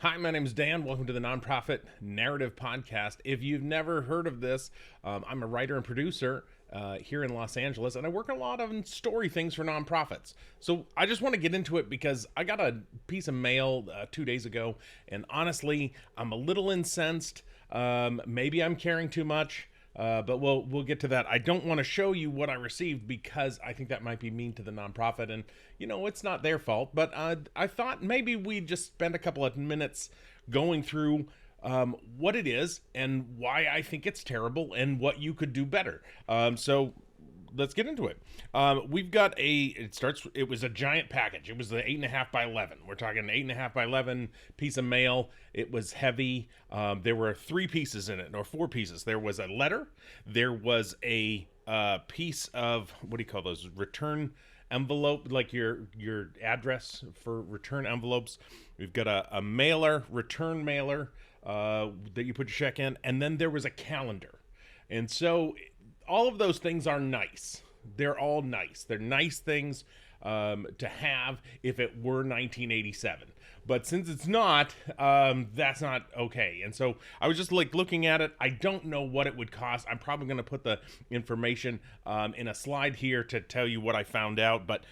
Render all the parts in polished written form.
Hi, my name is Dan. Welcome to the Nonprofit Narrative Podcast. If you've never heard of this, I'm a writer and producer here in Los Angeles, and I work a lot on story things for nonprofits. So I just want to get into it because I got a piece of mail 2 days ago, and honestly, I'm a little incensed. Maybe I'm caring too much. But we'll get to that. I don't want to show you what I received because I think that might be mean to the nonprofit, and it's not their fault. But I thought maybe we'd just spend a couple of minutes going through what it is and why I think it's terrible and what you could do better. So let's get into it. We've got it was a giant package. It was the 8.5 by 11. We're talking 8.5 by 11 piece of mail. It was heavy. There were 3 pieces in it, or 4 pieces. There was a letter. There was a piece of, what do you call those? Return envelope, like your address for return envelopes. We've got a mailer, return mailer, that you put your check in. And then there was a calendar. And so all of those things are nice. They're all nice. They're nice things to have if it were 1987. But since it's not, that's not okay. And so I was just looking at it. I don't know what it would cost. I'm probably going to put the information in a slide here to tell you what I found out. But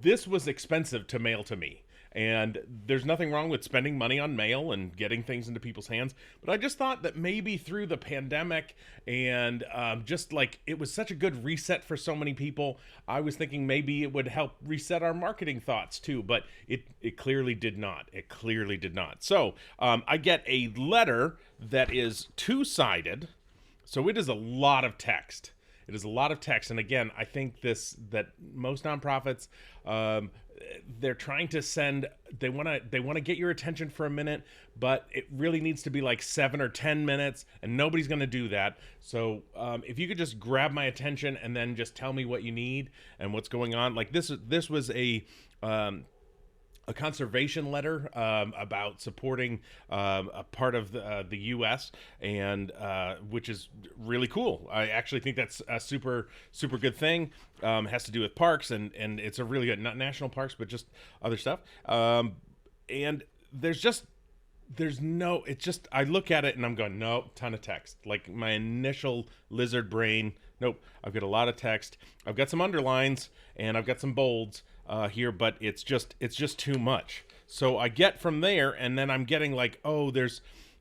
this was expensive to mail to me. And there's nothing wrong with spending money on mail and getting things into people's hands. But I just thought that maybe through the pandemic and it was such a good reset for so many people, I was thinking maybe it would help reset our marketing thoughts too. But it clearly did not. It clearly did not. So I get a letter that is two-sided. So it is a lot of text. It is a lot of text. And again, I think that most nonprofits, they're trying to send, they want to get your attention for a minute, but it really needs to be like 7 or 10 minutes, and nobody's going to do that. So if you could just grab my attention and then just tell me what you need and what's going on. Like this was a conservation letter about supporting a part of the U.S. and which is really cool. I actually think that's a super good thing. Has to do with parks and it's a really good, not national parks, but just other stuff. And I look at it and I'm going, nope, ton of text. Like my initial lizard brain, nope, I've got a lot of text. I've got some underlines and I've got some bolds here, but it's just too much. So I get from there, and then I'm getting like, oh,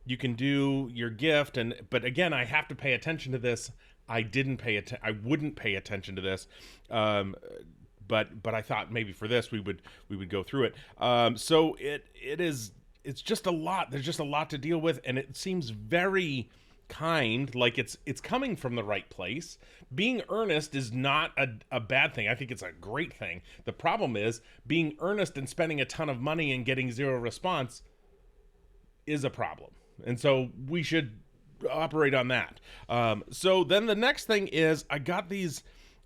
you can do your gift, but again, I have to pay attention to this. I wouldn't pay attention to this, but I thought maybe for this we would go through it. So it's just a lot. There's just a lot to deal with, and it seems very kind, like it's coming from the right place. Being earnest is not a bad thing. I think it's a great thing. The problem is being earnest and spending a ton of money and getting zero response is a problem. And so we should operate on that. So then the next thing is I got these,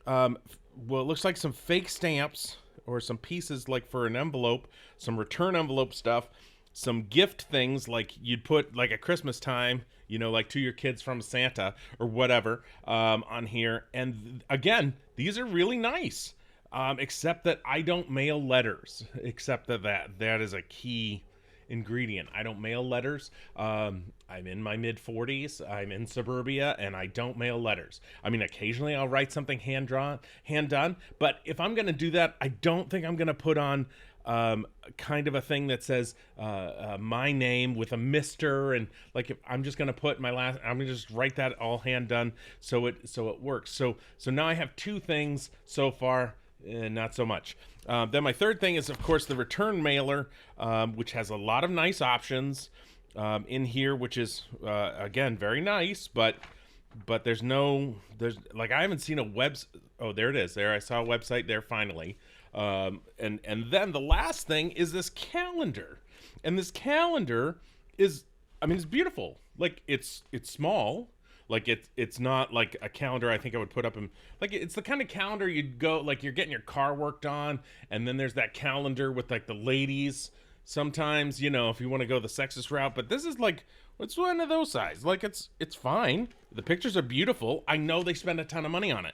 it looks like some fake stamps or some pieces like for an envelope, some return envelope stuff, some gift things like you'd put like at Christmas time, like to your kids from Santa or whatever, on here. And again, these are really nice, except that I don't mail letters, except that is a key ingredient. I don't mail letters. I'm in my mid-40s. I'm in suburbia, and I don't mail letters. I mean, occasionally I'll write something hand done, but if I'm going to do that, I don't think I'm going to put on kind of a thing that says my name with a Mr. and like if I'm just going to put my last, I'm going to just write that all hand done so it works. So now I have 2 things so far, not so much. Then my third thing is, of course, the return mailer, which has a lot of nice options in here, which is again very nice, but there's like I haven't seen a oh, there it is. There, I saw a website there finally. And then the last thing is this calendar, and this calendar is, I mean, it's beautiful. Like it's small. Like it's not like a calendar I think I would put up in, like it's the kind of calendar you'd go, like you're getting your car worked on, and then there's that calendar with like the ladies sometimes, if you want to go the sexist route, but this is like, it's one of those size. Like it's fine. The pictures are beautiful. I know they spend a ton of money on it.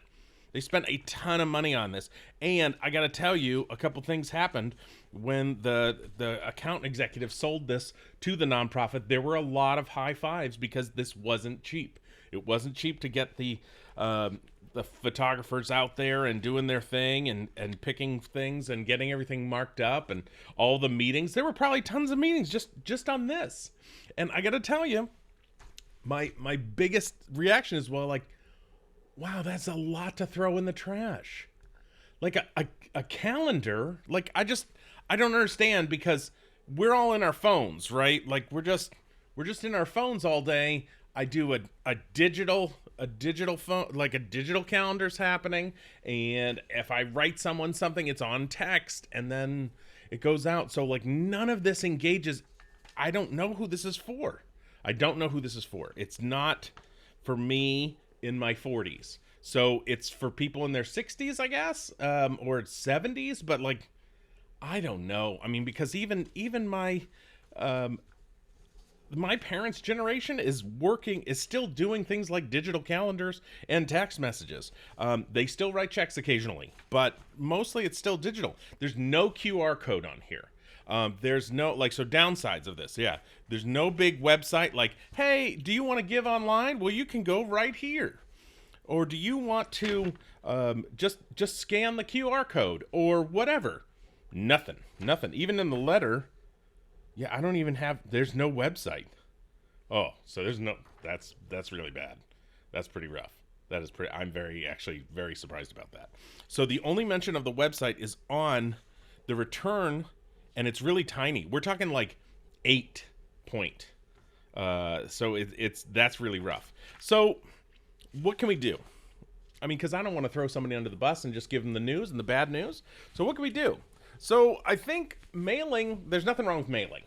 They spent a ton of money on this. And I got to tell you, a couple things happened when the account executive sold this to the nonprofit. There were a lot of high fives because this wasn't cheap. It wasn't cheap to get the photographers out there and doing their thing and picking things and getting everything marked up and all the meetings. There were probably tons of meetings just on this. And I got to tell you, my biggest reaction is, well, like, wow, that's a lot to throw in the trash. Like a calendar, like I don't understand, because we're all in our phones, right? Like we're just in our phones all day. I do a digital phone, like a digital calendar's happening, and if I write someone something, it's on text and then it goes out. So like none of this engages. I don't know who this is for. It's not for me in my 40s. So it's for people in their 60s, I guess, or 70s, but like I don't know. I mean, because even my parents' generation is still doing things like digital calendars and text messages. They still write checks occasionally, but mostly it's still digital. There's no QR code on here. There's no, like, so downsides of this. Yeah. There's no big website like, hey, do you want to give online? Well, you can go right here. Or do you want to just scan the QR code or whatever? Nothing. Even in the letter, yeah, I don't even have, there's no website. Oh, so there's no, that's really bad. That's pretty rough. I'm actually very surprised about that. So the only mention of the website is on the return, and it's really tiny. We're talking like 8 point. So that's really rough. So what can we do? I mean, because I don't want to throw somebody under the bus and just give them the news and the bad news. So what can we do? So I think mailing, there's nothing wrong with mailing.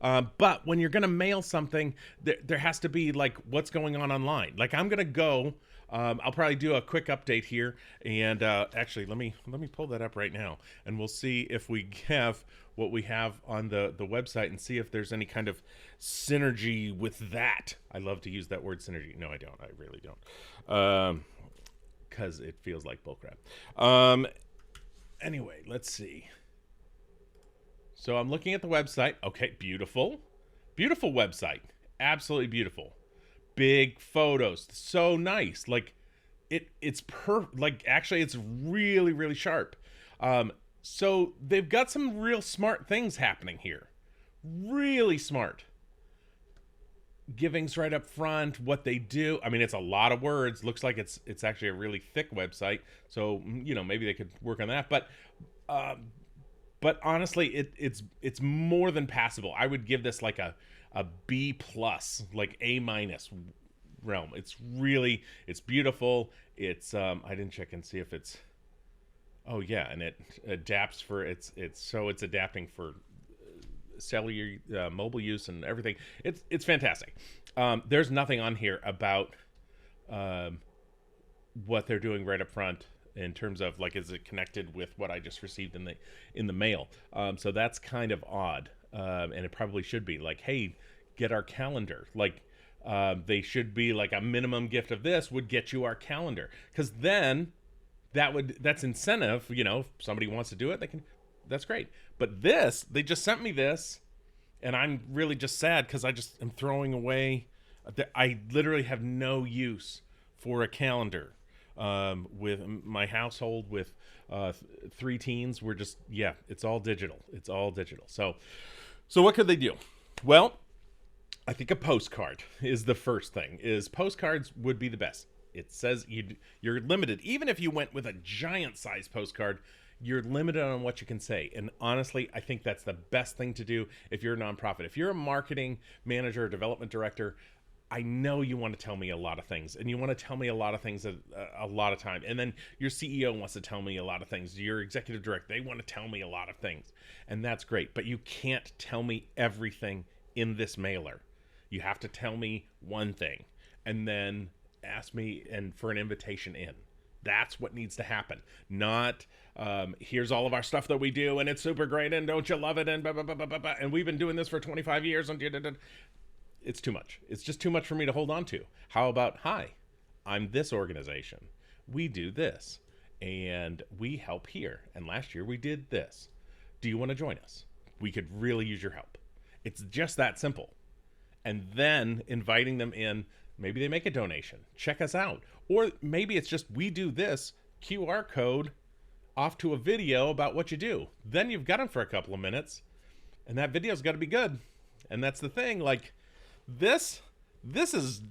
But when you're going to mail something, there has to be like what's going on online. Like I'm going to go, I'll probably do a quick update here. And actually, let me pull that up right now. And we'll see if we have what we have on the website and see if there's any kind of synergy with that. I love to use that word synergy. No, I don't. I really don't. Because it feels like bullcrap. Anyway, let's see. So I'm looking at the website. Okay, beautiful. Beautiful website. Absolutely beautiful. Big photos. So nice. Like it's actually it's really, really sharp. So they've got some real smart things happening here. Really smart. Giving's right up front, what they do. I mean, it's a lot of words. Looks like it's actually a really thick website. So, maybe they could work on that. But honestly, it's more than passable. I would give this like a B plus, like A minus realm. It's beautiful. It's I didn't check and see if it's. Oh yeah, and it adapts for it's adapting for cellular mobile use and everything. It's fantastic. There's nothing on here about what they're doing right up front in terms of like, is it connected with what I just received in the mail? So that's kind of odd, and it probably should be like, hey, get our calendar. Like they should be like a minimum gift of this would get you our calendar, because then that's incentive. If somebody wants to do it, they can. That's great. But they just sent me this, and I'm really just sad because I just am throwing away. I literally have no use for a calendar. With my household with 3 teens, we're just, it's all digital. So what could they do? Well, I think a postcard is the first thing. Postcards would be the best. It says you're limited. Even if you went with a giant size postcard, you're limited on what you can say. And honestly, I think that's the best thing to do if you're a nonprofit. If you're a marketing manager or development director, I know you want to tell me a lot of things, and you want to tell me a lot of things a lot of time. And then your CEO wants to tell me a lot of things. Your executive director, they want to tell me a lot of things, and that's great. But you can't tell me everything in this mailer. You have to tell me one thing, and then ask me for an invitation in. That's what needs to happen. Not here's all of our stuff that we do, and it's super great, and don't you love it, and blah, blah, blah, blah, blah, blah, and we've been doing this for 25 years, and it's too much. It's just too much for me to hold on to. How about, hi, I'm this organization. We do this. and we help here. And last year we did this. Do you want to join us? We could really use your help. It's just that simple. And then inviting them in, maybe they make a donation. Check us out. Or maybe it's just we do this QR code off to a video about what you do. Then you've got them for a couple of minutes, and that video's got to be good. And that's the thing. Like this is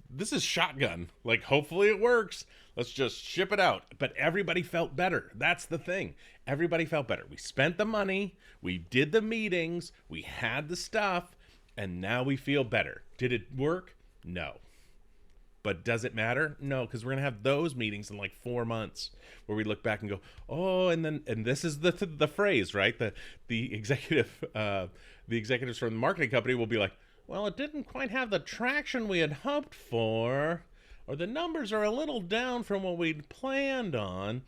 shotgun. Like, hopefully it works. Let's just ship it out. But everybody felt better. That's the thing. Everybody felt better. We spent the money. We did the meetings. We had the stuff. And now we feel better. Did it work? No. But does it matter? No, because we're going to have those meetings in like 4 months where we look back and go, oh, and this is the phrase, right? The executives from the marketing company will be like, well, it didn't quite have the traction we had hoped for, or the numbers are a little down from what we'd planned on.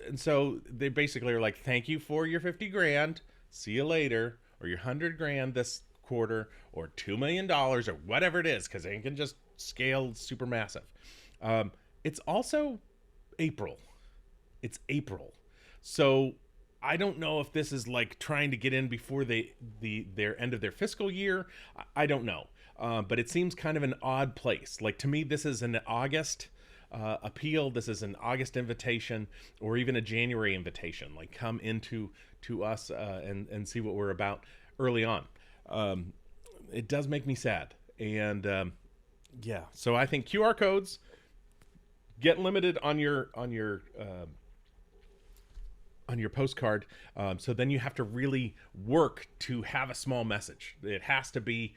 And so they basically are like, thank you for your 50 grand. See you later. Or your 100 grand this quarter, or $2 million, or whatever it is, because they can just scale super massive. It's also April. It's April. So I don't know if this is like trying to get in before their end of their fiscal year. I don't know. But it seems kind of an odd place. Like, to me, this is an August appeal. This is an August invitation, or even a January invitation. Like, come into us and see what we're about early on. It does make me sad. And yeah, so I think QR codes get limited on your postcard. So then you have to really work to have a small message. It has to be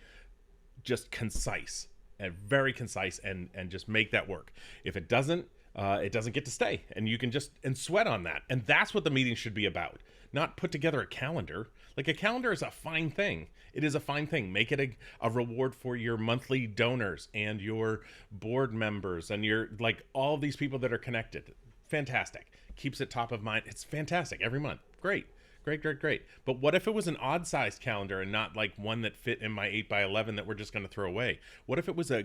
just concise and very concise, and just make that work. If it doesn't get to stay, and you can just sweat on that. And that's what the meeting should be about. Not put together a calendar. Like, a calendar is a fine thing. It is a fine thing. Make it a reward for your monthly donors and your board members and your, like, all these people that are connected. Fantastic. Keeps it top of mind. It's fantastic every month. Great. But what if it was an odd-sized calendar and not like one that fit in my 8x11 that we're just going to throw away? What if it was a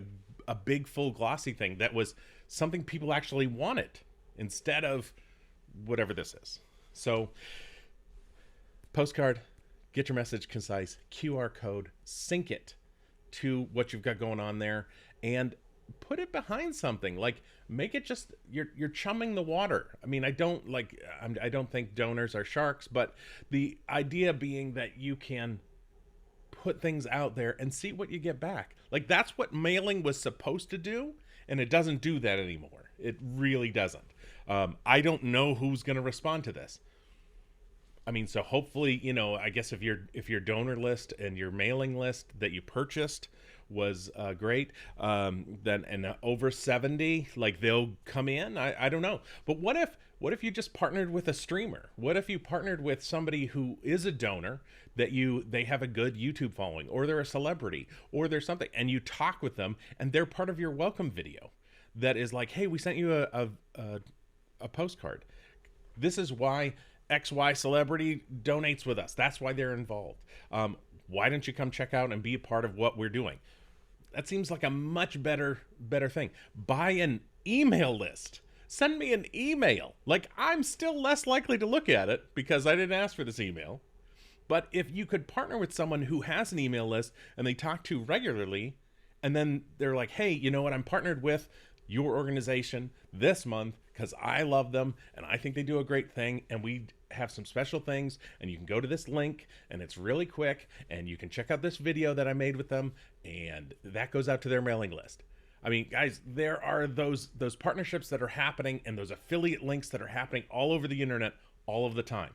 big, full, glossy thing that was something people actually wanted instead of whatever this is? So, postcard, get your message concise, QR code, sync it to what you've got going on there, and put it behind something. Like, make it just, you're chumming the water. I mean, I don't think donors are sharks, but the idea being that you can put things out there and see what you get back. Like, that's what mailing was supposed to do, and it doesn't do that anymore. It really doesn't. I don't know who's going to respond to this. I mean, so hopefully, I guess if your donor list and your mailing list that you purchased was great, then, and over 70, like, they'll come in. I don't know. But what if you just partnered with a streamer? What if you partnered with somebody who is a donor that they have a good YouTube following, or they're a celebrity, or they're something, and you talk with them and they're part of your welcome video that is like, hey, we sent you a postcard. This is why XY celebrity donates with us. That's why they're involved. Why don't you come check out and be a part of what we're doing? That seems like a much better thing. Buy an email list. Send me an email. Like, I'm still less likely to look at it because I didn't ask for this email. But if you could partner with someone who has an email list and they talk to regularly, and then they're like, hey, you know what? I'm partnered with your organization this month because I love them and I think they do a great thing, and we have some special things, and you can go to this link and it's really quick, and you can check out this video that I made with them, and that goes out to their mailing list. I mean, guys, there are those partnerships that are happening, and those affiliate links that are happening all over the internet all of the time.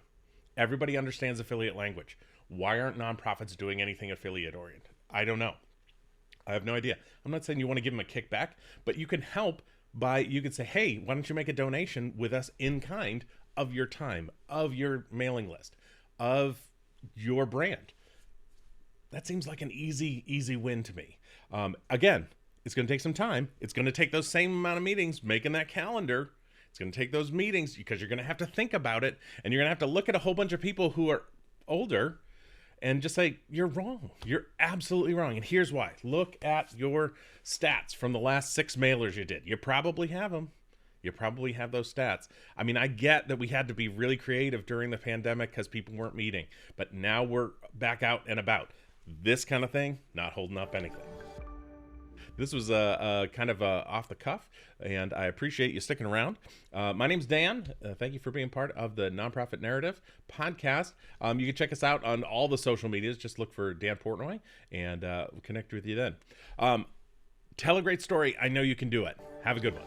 Everybody understands affiliate language. Why aren't nonprofits doing anything affiliate oriented? I don't know. I have no idea. I'm not saying you want to give them a kickback, but you can help you could say, hey, why don't you make a donation with us in kind of your time, of your mailing list, of your brand. That seems like an easy win to me. Again, it's going to take some time. It's going to take those same amount of meetings, making that calendar. It's going to take those meetings because you're going to have to think about it, and you're going to have to look at a whole bunch of people who are older and just say, you're wrong. You're absolutely wrong. And here's why. Look at your stats from the last 6 mailers you did. You probably have them. You probably have those stats. I mean, I get that we had to be really creative during the pandemic because people weren't meeting, but now we're back out and about. This kind of thing, not holding up anything. This was a kind of off the cuff, and I appreciate you sticking around. My name's Dan. Thank you for being part of the Nonprofit Narrative podcast. You can check us out on all the social medias. Just look for Dan Portnoy, and we'll connect with you then. Tell a great story. I know you can do it. Have a good one.